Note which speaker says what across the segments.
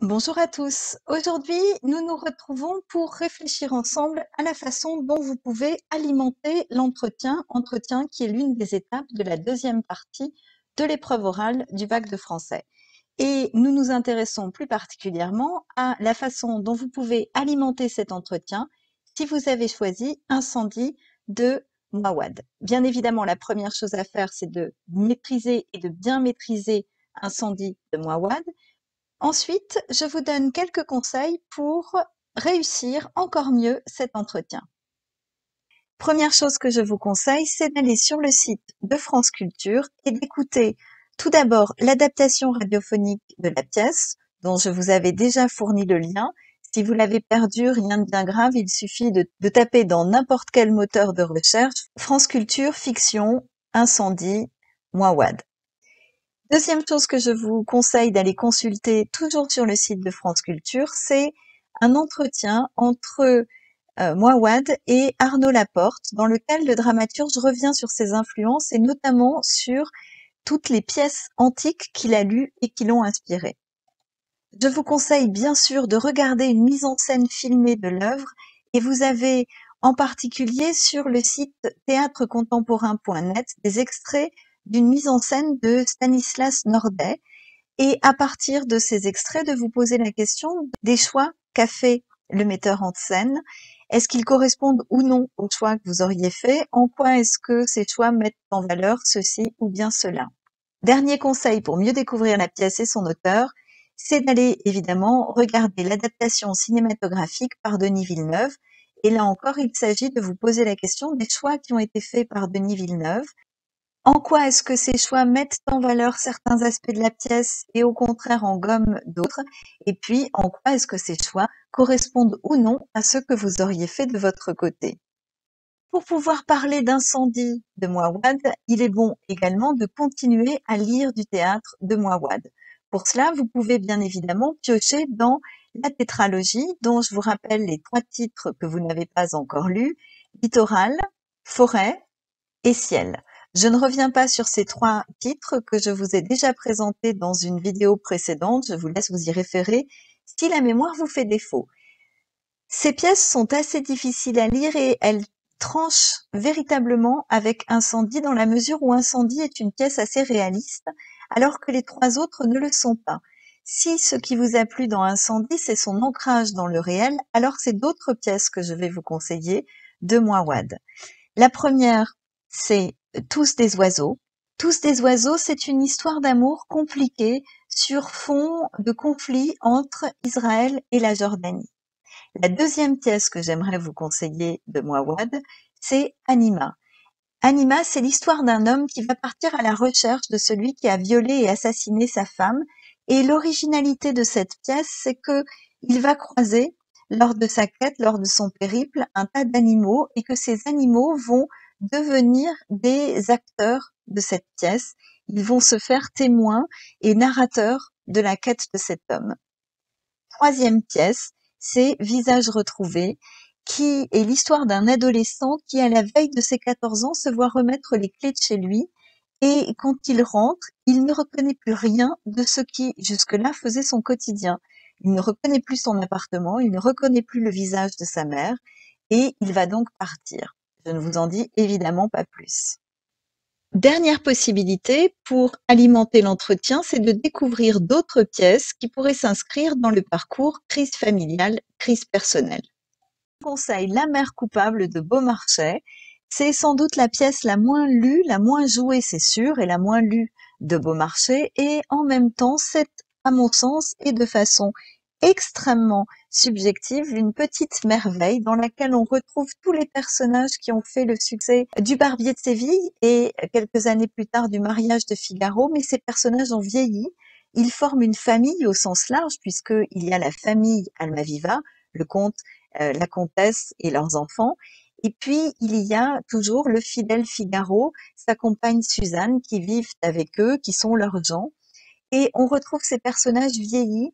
Speaker 1: Bonjour à tous. Aujourd'hui, nous nous retrouvons pour réfléchir ensemble à la façon dont vous pouvez alimenter entretien qui est l'une des étapes de la deuxième partie de l'épreuve orale du bac de français. Et nous nous intéressons plus particulièrement à la façon dont vous pouvez alimenter cet entretien si vous avez choisi Incendie de Mouawad. Bien évidemment, la première chose à faire, c'est de maîtriser et de bien maîtriser Incendie de Mouawad. Ensuite, je vous donne quelques conseils pour réussir encore mieux cet entretien. Première chose que je vous conseille, c'est d'aller sur le site de France Culture et d'écouter tout d'abord l'adaptation radiophonique de la pièce, dont je vous avais déjà fourni le lien. Si vous l'avez perdu, rien de bien grave, il suffit de taper dans n'importe quel moteur de recherche France Culture, fiction, incendie, Mouawad. Deuxième chose que je vous conseille d'aller consulter toujours sur le site de France Culture, c'est un entretien entre Mouawad et Arnaud Laporte, dans lequel le dramaturge revient sur ses influences et notamment sur toutes les pièces antiques qu'il a lues et qui l'ont inspiré. Je vous conseille bien sûr de regarder une mise en scène filmée de l'œuvre et vous avez en particulier sur le site théâtrecontemporain.net des extraits d'une mise en scène de Stanislas Nordet et à partir de ces extraits de vous poser la question des choix qu'a fait le metteur en scène. Est-ce qu'ils correspondent ou non aux choix que vous auriez faits? En quoi est-ce que ces choix mettent en valeur ceci ou bien cela? Dernier conseil pour mieux découvrir la pièce et son auteur, c'est d'aller évidemment regarder l'adaptation cinématographique par Denis Villeneuve. Et là encore, il s'agit de vous poser la question des choix qui ont été faits par Denis Villeneuve. En quoi est-ce que ces choix mettent en valeur certains aspects de la pièce et au contraire en gomment d'autres? Et puis, en quoi est-ce que ces choix correspondent ou non à ce que vous auriez fait de votre côté? Pour pouvoir parler d'Incendie de Mouawad, il est bon également de continuer à lire du théâtre de Mouawad. Pour cela, vous pouvez bien évidemment piocher dans la tétralogie, dont je vous rappelle les 3 titres que vous n'avez pas encore lus, Littoral, Forêt et Ciel. Je ne reviens pas sur ces 3 titres que je vous ai déjà présentés dans une vidéo précédente, je vous laisse vous y référer si la mémoire vous fait défaut. Ces pièces sont assez difficiles à lire et elles tranchent véritablement avec Incendie dans la mesure où Incendie est une pièce assez réaliste, alors que les 3 autres ne le sont pas. Si ce qui vous a plu dans Incendie, c'est son ancrage dans le réel, alors c'est d'autres pièces que je vais vous conseiller de Mouawad. La première, c'est Tous des oiseaux. Tous des oiseaux, c'est une histoire d'amour compliquée sur fond de conflit entre Israël et la Jordanie. La deuxième pièce que j'aimerais vous conseiller de Mouawad, c'est Anima. Anima, c'est l'histoire d'un homme qui va partir à la recherche de celui qui a violé et assassiné sa femme. Et l'originalité de cette pièce, c'est que il va croiser, lors de sa quête, lors de son périple, un tas d'animaux et que ces animaux vont devenir des acteurs de cette pièce. Ils vont se faire témoins et narrateurs de la quête de cet homme. Troisième pièce, c'est Visage retrouvé, qui est l'histoire d'un adolescent qui, à la veille de ses 14 ans, se voit remettre les clés de chez lui et quand il rentre, il ne reconnaît plus rien de ce qui, jusque-là, faisait son quotidien. Il ne reconnaît plus son appartement, il ne reconnaît plus le visage de sa mère et il va donc partir. Je ne vous en dis évidemment pas plus. Dernière possibilité pour alimenter l'entretien, c'est de découvrir d'autres pièces qui pourraient s'inscrire dans le parcours crise familiale, crise personnelle. Je conseille La mère coupable de Beaumarchais. C'est sans doute la pièce la moins lue, la moins jouée, c'est sûr, et la moins lue de Beaumarchais. Et en même temps, c'est, à mon sens, et de façon extrêmement subjective, une petite merveille dans laquelle on retrouve tous les personnages qui ont fait le succès du Barbier de Séville et quelques années plus tard du Mariage de Figaro, mais ces personnages ont vieilli. Ils forment une famille au sens large puisqu'il y a la famille Almaviva, le comte, la comtesse et leurs enfants. Et puis, il y a toujours le fidèle Figaro, sa compagne Suzanne, qui vivent avec eux, qui sont leurs gens. Et on retrouve ces personnages vieillis.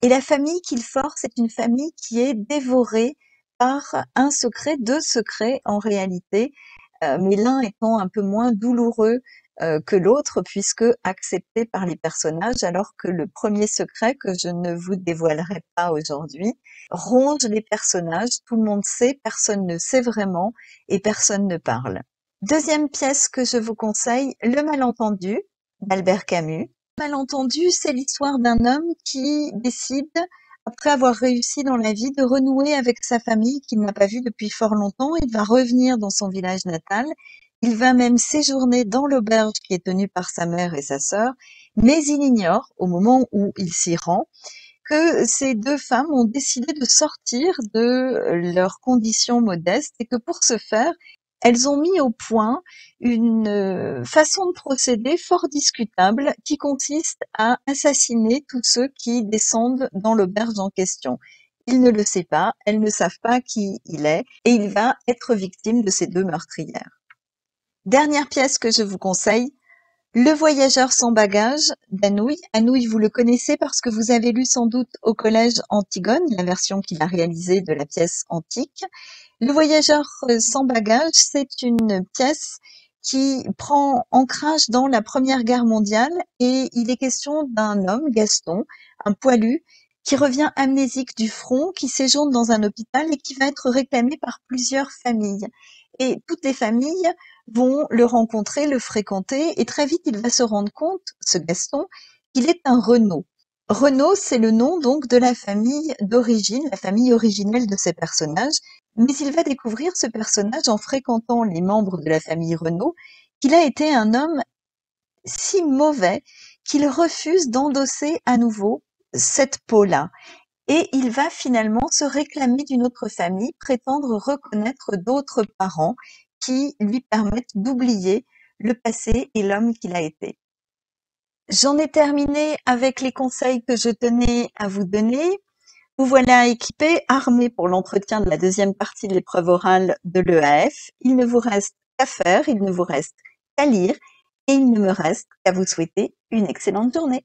Speaker 1: Et la famille qu'il forme, c'est une famille qui est dévorée par un secret, 2 secrets en réalité, mais l'un étant un peu moins douloureux que l'autre, puisque accepté par les personnages, alors que le premier secret, que je ne vous dévoilerai pas aujourd'hui, ronge les personnages. Tout le monde sait, personne ne sait vraiment et personne ne parle. Deuxième pièce que je vous conseille, Le Malentendu d'Albert Camus. Le Malentendu, c'est l'histoire d'un homme qui décide, après avoir réussi dans la vie, de renouer avec sa famille qu'il n'a pas vue depuis fort longtemps. Il va revenir dans son village natal. Il va même séjourner dans l'auberge qui est tenue par sa mère et sa sœur, mais il ignore, au moment où il s'y rend, que ces deux femmes ont décidé de sortir de leurs conditions modestes et que pour ce faire, elles ont mis au point une façon de procéder fort discutable qui consiste à assassiner tous ceux qui descendent dans l'auberge en question. Il ne le sait pas, elles ne savent pas qui il est et il va être victime de ces deux meurtrières. Dernière pièce que je vous conseille, Le Voyageur sans bagages d'Anouilh. Anouilh, vous le connaissez parce que vous avez lu sans doute au collège Antigone, la version qu'il a réalisée de la pièce antique. Le Voyageur sans bagages, c'est une pièce qui prend ancrage dans la Première Guerre mondiale et il est question d'un homme, Gaston, un poilu, qui revient amnésique du front, qui séjourne dans un hôpital et qui va être réclamé par plusieurs familles. Et toutes les familles vont le rencontrer, le fréquenter, et très vite il va se rendre compte, ce Gaston, qu'il est un Renaud. Renaud, c'est le nom donc de la famille d'origine, la famille originelle de ces personnages, mais il va découvrir ce personnage en fréquentant les membres de la famille Renaud, qu'il a été un homme si mauvais qu'il refuse d'endosser à nouveau cette peau-là. Et il va finalement se réclamer d'une autre famille, prétendre reconnaître d'autres parents qui lui permettent d'oublier le passé et l'homme qu'il a été. J'en ai terminé avec les conseils que je tenais à vous donner. Vous voilà équipé, armé pour l'entretien de la deuxième partie de l'épreuve orale de l'EAF. Il ne vous reste qu'à faire, il ne vous reste qu'à lire et il ne me reste qu'à vous souhaiter une excellente journée.